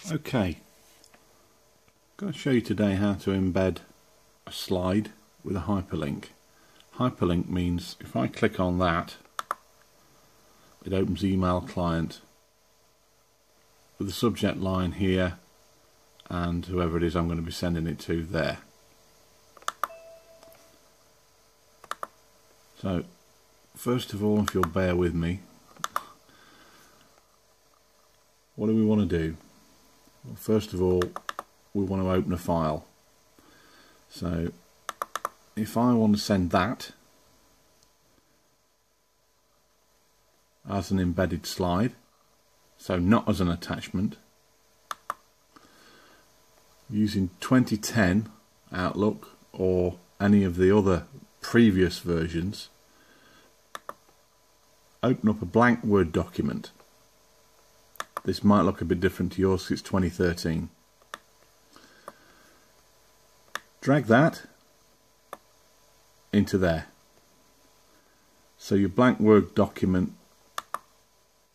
Okay, I'm going to show you today how to embed a slide with a hyperlink. Hyperlink means if I click on that, it opens the email client with the subject line here and whoever it is I'm going to be sending it to there. So first of all, if you'll bear with me, what do we want to do? Well, first of all, we want to open a file. So if I want to send that as an embedded slide, so not as an attachment, using 2010 Outlook or any of the other previous versions, open up a blank Word document. This might look a bit different to yours because it's 2013. Drag that into there. So your blank Word document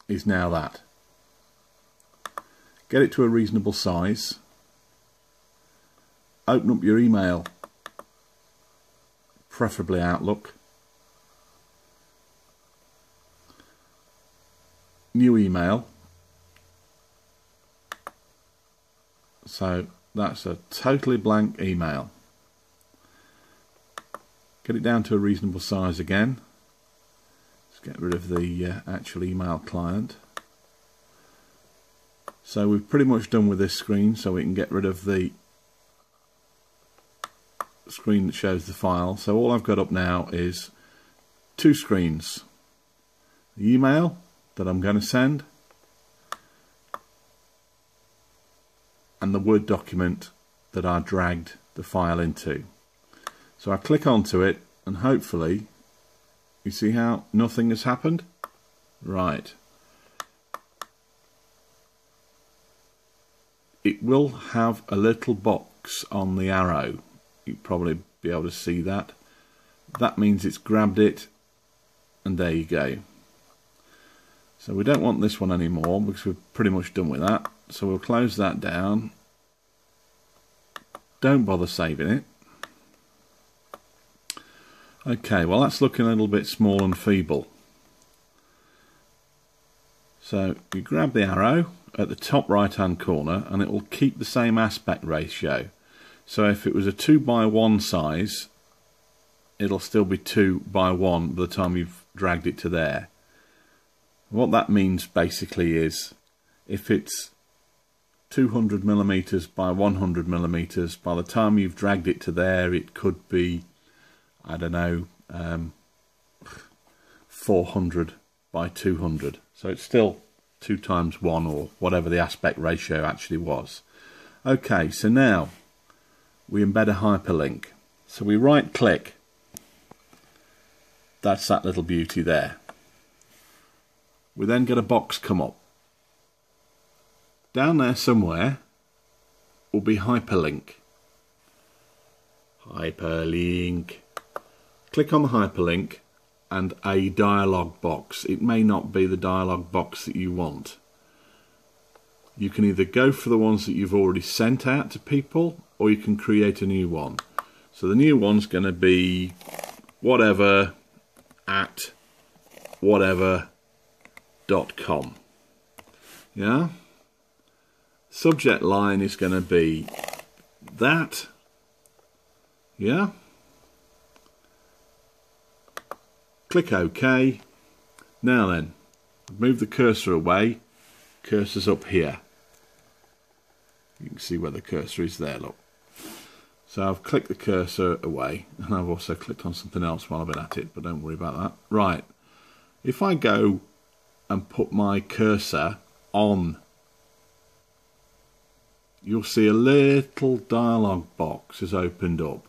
is now that. Get it to a reasonable size. Open up your email, preferably Outlook. New email. So that's a totally blank email. Get it down to a reasonable size again. Let's get rid of the actual email client. So we've pretty much done with this screen, so we can get rid of the screen that shows the file. So all I've got up now is two screens. The email that I'm going to send and the Word document that I dragged the file into. So I click onto it and hopefully you see how nothing has happened? Right. It will have a little box on the arrow. You'll probably be able to see that. That means it's grabbed it, and there you go. So we don't want this one anymore because we're pretty much done with that. So we'll close that down. Don't bother saving it. Okay, well that's looking a little bit small and feeble. So you grab the arrow at the top right hand corner and it will keep the same aspect ratio. So if it was a 2:1 size, it'll still be 2:1 by the time you've dragged it to there. What that means basically is if it's 200mm by 100mm, by the time you've dragged it to there it could be, I don't know, 400 by 200. So it's still 2 times 1 or whatever the aspect ratio actually was. Okay, so now we embed a hyperlink. So we right click. That's that little beauty there. We then get a box come up. Down there somewhere will be hyperlink. Hyperlink. Click on the hyperlink and a dialog box. It may not be the dialog box that you want. You can either go for the ones that you've already sent out to people or you can create a new one. So the new one's going to be whatever at whatever.com. Yeah? Subject line is going to be that. Yeah? Click OK. Now then, move the cursor away. Cursor's up here. You can see where the cursor is there, look. So I've clicked the cursor away, and I've also clicked on something else while I've been at it, but don't worry about that. Right, if I go and put my cursor on, you'll see a little dialog box has opened up.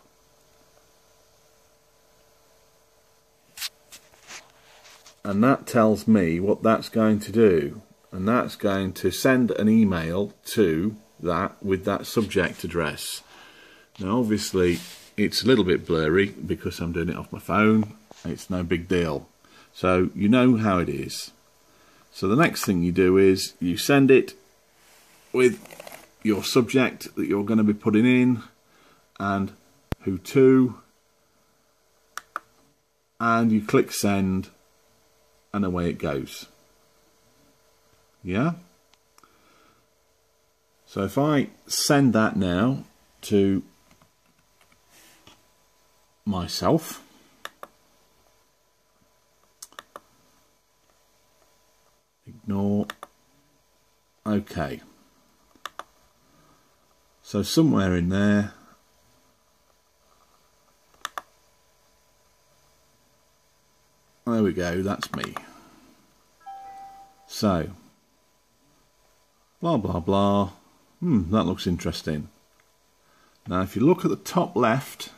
And that tells me what that's going to do. And that's going to send an email to that with that subject address. Now obviously it's a little bit blurry because I'm doing it off my phone. It's no big deal. So you know how it is. So the next thing you do is you send it with your subject that you're going to be putting in and who to, and you click send and away it goes. Yeah? So if I send that now to myself, ignore, okay. So somewhere in there, there we go, that's me. So, blah blah blah, that looks interesting. Now if you look at the top left,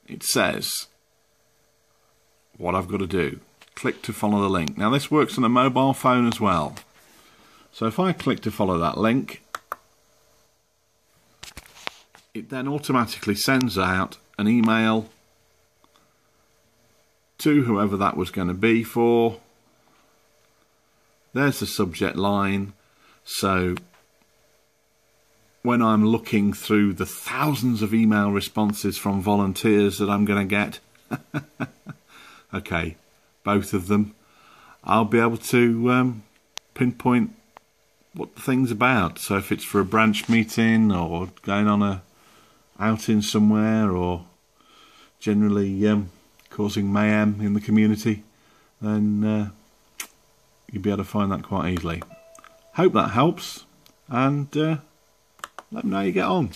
it says what I've got to do. Click to follow the link. Now this works on a mobile phone as well. So if I click to follow that link, it then automatically sends out an email to whoever that was going to be for. There's the subject line. So when I'm looking through the thousands of email responses from volunteers that I'm going to get, okay, both of them, I'll be able to pinpoint what the thing's about. So if it's for a branch meeting or going on a outing somewhere or generally causing mayhem in the community, then you'll be able to find that quite easily. Hope that helps, and let me know how you get on.